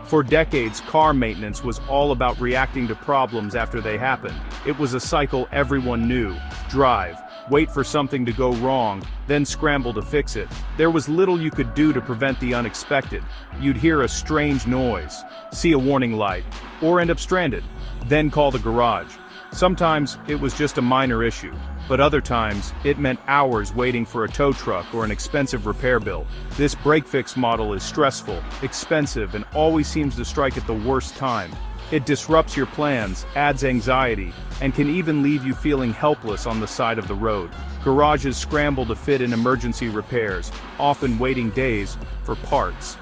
For decades, car maintenance was all about reacting to problems after they happened. It was a cycle everyone knew. Drive, wait for something to go wrong, then scramble to fix it. There was little you could do to prevent the unexpected. You'd hear a strange noise, see a warning light, or end up stranded. Then call the garage. Sometimes it was just a minor issue, but other times it meant hours waiting for a tow truck or an expensive repair bill. This break-fix model is stressful, expensive, and always seems to strike at the worst time. It disrupts your plans, adds anxiety, and can even leave you feeling helpless on the side of the road. Garages scramble to fit in emergency repairs, often waiting days for parts.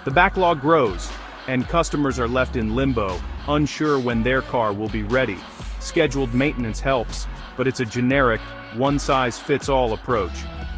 The backlog grows, and customers are left in limbo, unsure when their car will be ready. Scheduled maintenance helps, but it's a generic, one-size-fits-all approach.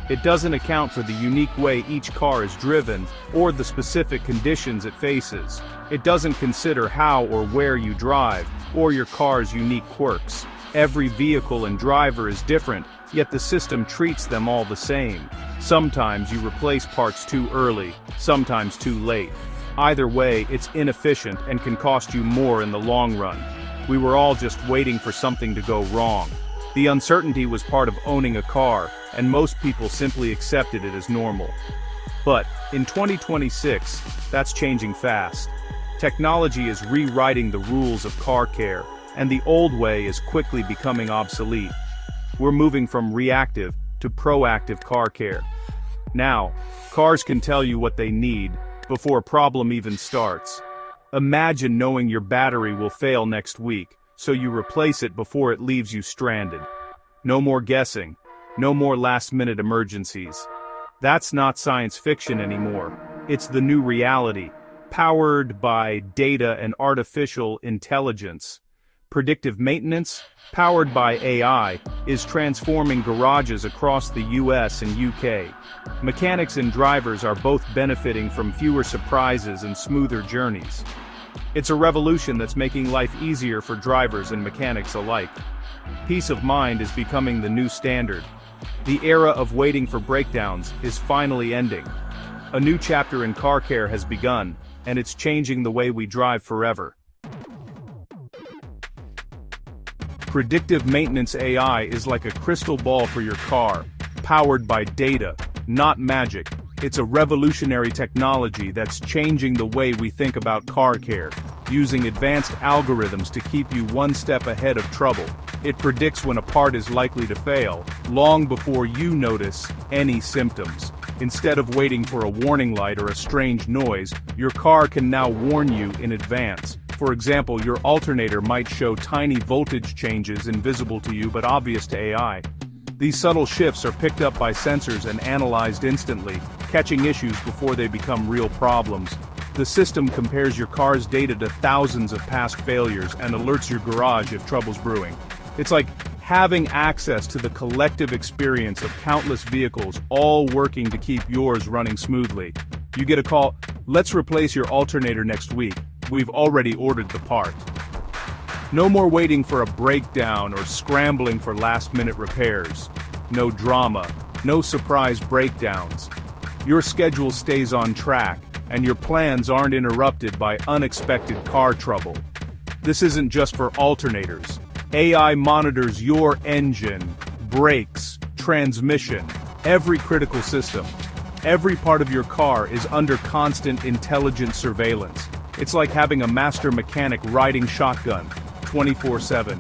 It doesn't account for the unique way each car is driven, or the specific conditions it faces. It doesn't consider how or where you drive, or your car's unique quirks. Every vehicle and driver is different, yet the system treats them all the same. Sometimes you replace parts too early, sometimes too late. Either way, it's inefficient and can cost you more in the long run. We were all just waiting for something to go wrong. The uncertainty was part of owning a car, and most people simply accepted it as normal. But, in 2026, that's changing fast. Technology is rewriting the rules of car care, and the old way is quickly becoming obsolete. We're moving from reactive to proactive car care. Now, cars can tell you what they need before a problem even starts. Imagine knowing your battery will fail next week, so you replace it before it leaves you stranded. No more guessing, no more last-minute emergencies. That's not science fiction anymore. It's the new reality, powered by data and artificial intelligence. Predictive maintenance, powered by AI, is transforming garages across the US and UK. Mechanics and drivers are both benefiting from fewer surprises and smoother journeys. It's a revolution that's making life easier for drivers and mechanics alike. Peace of mind is becoming the new standard. The era of waiting for breakdowns is finally ending. A new chapter in car care has begun, and it's changing the way we drive forever. Predictive Maintenance AI is like a crystal ball for your car, powered by data, not magic. It's a revolutionary technology that's changing the way we think about car care, using advanced algorithms to keep you one step ahead of trouble. It predicts when a part is likely to fail, long before you notice any symptoms. Instead of waiting for a warning light or a strange noise, your car can now warn you in advance. For example, your alternator might show tiny voltage changes invisible to you but obvious to AI. These subtle shifts are picked up by sensors and analyzed instantly, catching issues before they become real problems. The system compares your car's data to thousands of past failures and alerts your garage if trouble's brewing. It's like having access to the collective experience of countless vehicles all working to keep yours running smoothly. You get a call, "Let's replace your alternator next week. We've already ordered the part." No more waiting for a breakdown or scrambling for last-minute repairs. No drama, no surprise breakdowns. Your schedule stays on track, and your plans aren't interrupted by unexpected car trouble. This isn't just for alternators. AI monitors your engine, brakes, transmission, every critical system. Every part of your car is under constant intelligent surveillance. It's like having a master mechanic riding shotgun, 24/7.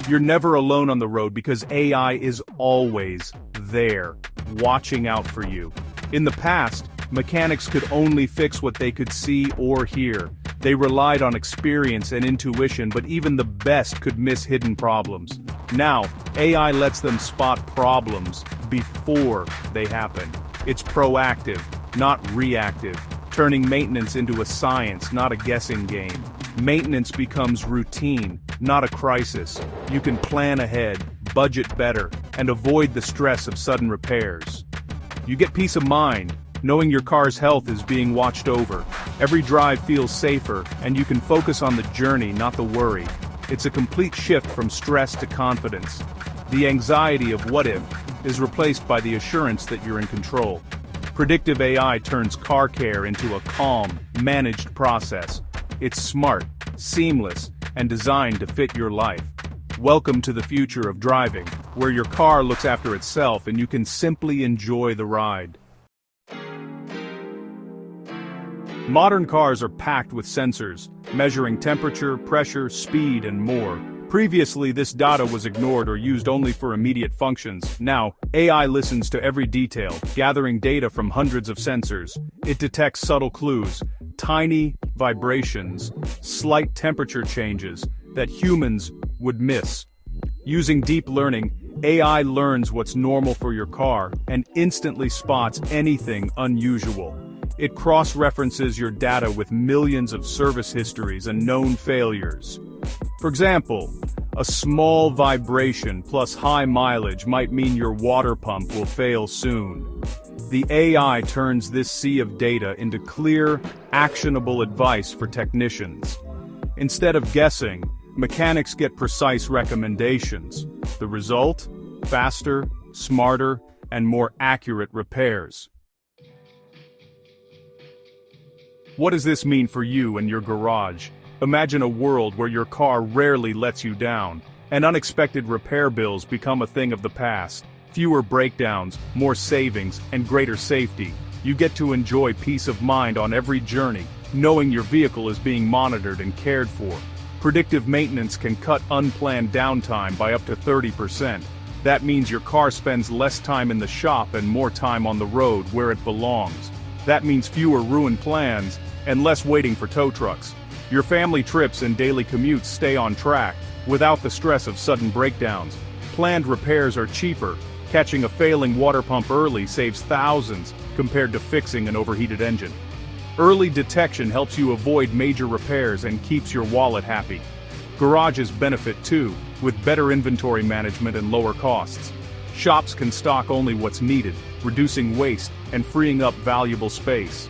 You're never alone on the road because AI is always there, watching out for you. In the past, mechanics could only fix what they could see or hear. They relied on experience and intuition, but even the best could miss hidden problems. Now, AI lets them spot problems before they happen. It's proactive, not reactive, turning maintenance into a science, not a guessing game. Maintenance becomes routine, not a crisis. You can plan ahead, budget better, and avoid the stress of sudden repairs. You get peace of mind, knowing your car's health is being watched over. Every drive feels safer, and you can focus on the journey, not the worry. It's a complete shift from stress to confidence. The anxiety of what if is replaced by the assurance that you're in control. Predictive AI turns car care into a calm, managed process. It's smart, seamless, and designed to fit your life. Welcome to the future of driving, where your car looks after itself and you can simply enjoy the ride. Modern cars are packed with sensors, measuring temperature, pressure, speed, and more. Previously, this data was ignored or used only for immediate functions. Now, AI listens to every detail, gathering data from hundreds of sensors. It detects subtle clues, tiny vibrations, slight temperature changes that humans would miss. Using deep learning, AI learns what's normal for your car and instantly spots anything unusual. It cross-references your data with millions of service histories and known failures. For example, a small vibration plus high mileage might mean your water pump will fail soon. The AI turns this sea of data into clear, actionable advice for technicians. Instead of guessing, mechanics get precise recommendations. The result? Faster, smarter, and more accurate repairs. What does this mean for you and your garage? Imagine a world where your car rarely lets you down, and unexpected repair bills become a thing of the past. Fewer breakdowns, more savings, and greater safety. You get to enjoy peace of mind on every journey, knowing your vehicle is being monitored and cared for. Predictive maintenance can cut unplanned downtime by up to 30%. That means your car spends less time in the shop and more time on the road where it belongs. That means fewer ruined plans and less waiting for tow trucks. Your family trips and daily commutes stay on track, without the stress of sudden breakdowns. Planned repairs are cheaper. Catching a failing water pump early saves thousands compared to fixing an overheated engine. Early detection helps you avoid major repairs and keeps your wallet happy. Garages benefit too, with better inventory management and lower costs. Shops can stock only what's needed, reducing waste and freeing up valuable space.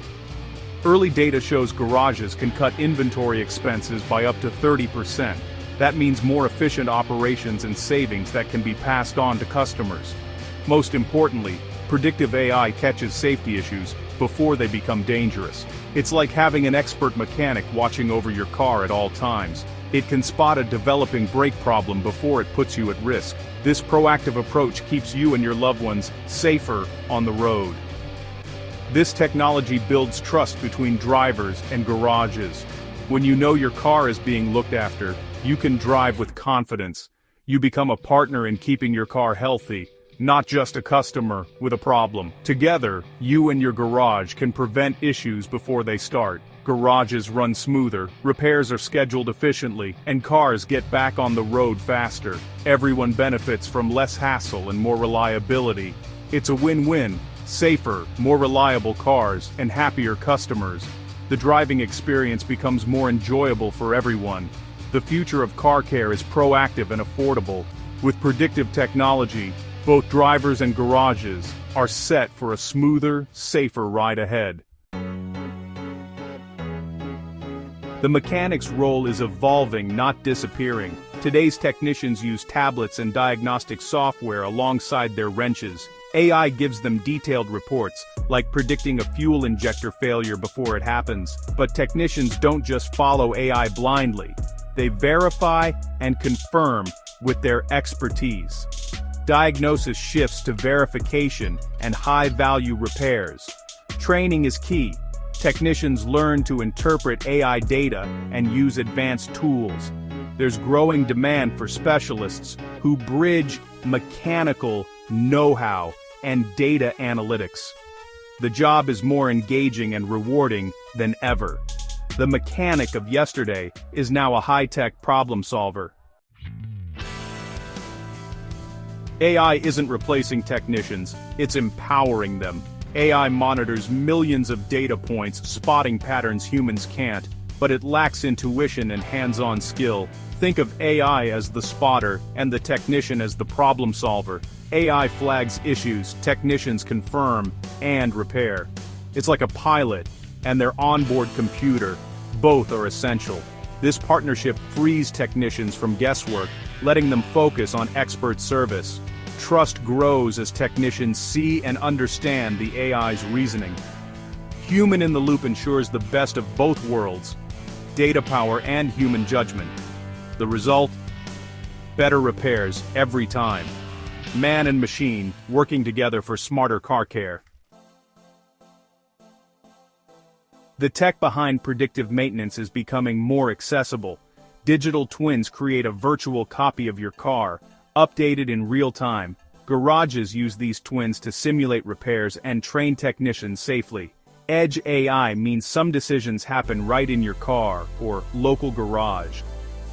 Early data shows garages can cut inventory expenses by up to 30%. That means more efficient operations and savings that can be passed on to customers. Most importantly, predictive AI catches safety issues before they become dangerous. It's like having an expert mechanic watching over your car at all times. It can spot a developing brake problem before it puts you at risk. This proactive approach keeps you and your loved ones safer on the road. This technology builds trust between drivers and garages. When you know your car is being looked after, you can drive with confidence. You become a partner in keeping your car healthy, not just a customer with a problem. Together, you and your garage can prevent issues before they start. Garages run smoother, repairs are scheduled efficiently, and cars get back on the road faster. Everyone benefits from less hassle and more reliability. It's a win-win. Safer, more reliable cars, and happier customers. The driving experience becomes more enjoyable for everyone. The future of car care is proactive and affordable. With predictive technology, both drivers and garages are set for a smoother, safer ride ahead. The mechanic's role is evolving, not disappearing. Today's technicians use tablets and diagnostic software alongside their wrenches. AI gives them detailed reports, like predicting a fuel injector failure before it happens. But technicians don't just follow AI blindly. They verify and confirm with their expertise. Diagnosis shifts to verification and high-value repairs. Training is key. Technicians learn to interpret AI data and use advanced tools. There's growing demand for specialists who bridge mechanical know-how and data analytics. The job is more engaging and rewarding than ever. The mechanic of yesterday is now a high-tech problem solver. AI isn't replacing technicians, it's empowering them. AI monitors millions of data points, spotting patterns humans can't, but it lacks intuition and hands-on skill. Think of AI as the spotter and the technician as the problem solver. AI flags issues, technicians confirm and repair. It's like a pilot and their onboard computer. Both are essential. This partnership frees technicians from guesswork, letting them focus on expert service. Trust grows as technicians see and understand the AI's reasoning. Human in the loop ensures the best of both worlds. data power and human judgment. The result? Better repairs every time. Man and machine working together for smarter car care. The tech behind predictive maintenance is becoming more accessible. Digital twins create a virtual copy of your car, updated in real time. Garages use these twins to simulate repairs and train technicians safely. Edge AI means some decisions happen right in your car or local garage.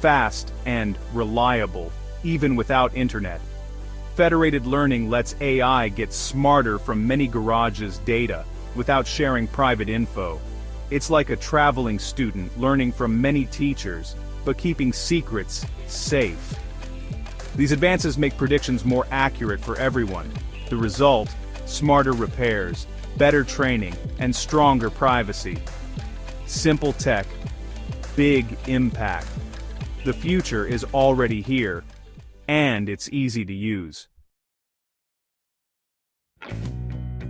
Fast and reliable, even without internet. Federated learning lets AI get smarter from many garages' data without sharing private info. It's like a traveling student learning from many teachers, but keeping secrets safe. These advances make predictions more accurate for everyone. The result? Smarter repairs, better training, and stronger privacy. Simple tech, big impact. The future is already here, and it's easy to use.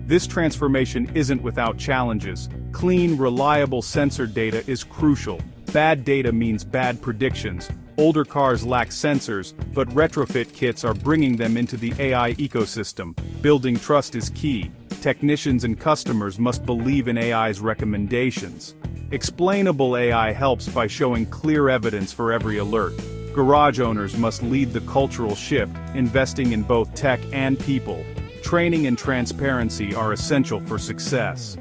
This transformation isn't without challenges. Clean, reliable sensor data is crucial. Bad data means bad predictions. Older cars lack sensors, but retrofit kits are bringing them into the AI ecosystem. Building trust is key. Technicians and customers must believe in AI's recommendations. Explainable AI helps by showing clear evidence for every alert. Garage owners must lead the cultural shift, investing in both tech and people. Training and transparency are essential for success.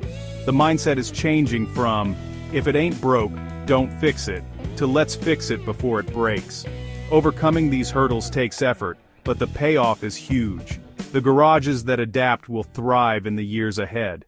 The mindset is changing from, if it ain't broke, don't fix it, to let's fix it before it breaks. Overcoming these hurdles takes effort, but the payoff is huge. The garages that adapt will thrive in the years ahead.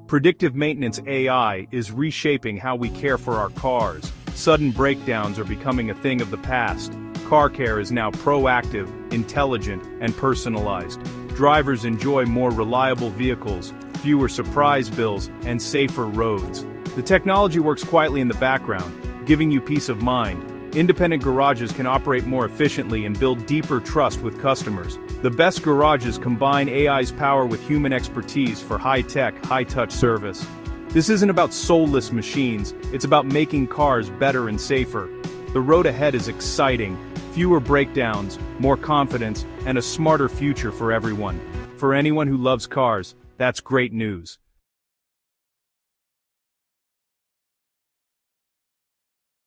Predictive Maintenance AI is reshaping how we care for our cars. Sudden breakdowns are becoming a thing of the past. Car care is now proactive, intelligent, and personalized. Drivers enjoy more reliable vehicles, fewer surprise bills, and safer roads. The technology works quietly in the background, giving you peace of mind. Independent garages can operate more efficiently and build deeper trust with customers. The best garages combine AI's power with human expertise for high-tech, high-touch service. This isn't about soulless machines, it's about making cars better and safer. The road ahead is exciting. Fewer breakdowns, more confidence, and a smarter future for everyone. For anyone who loves cars, that's great news.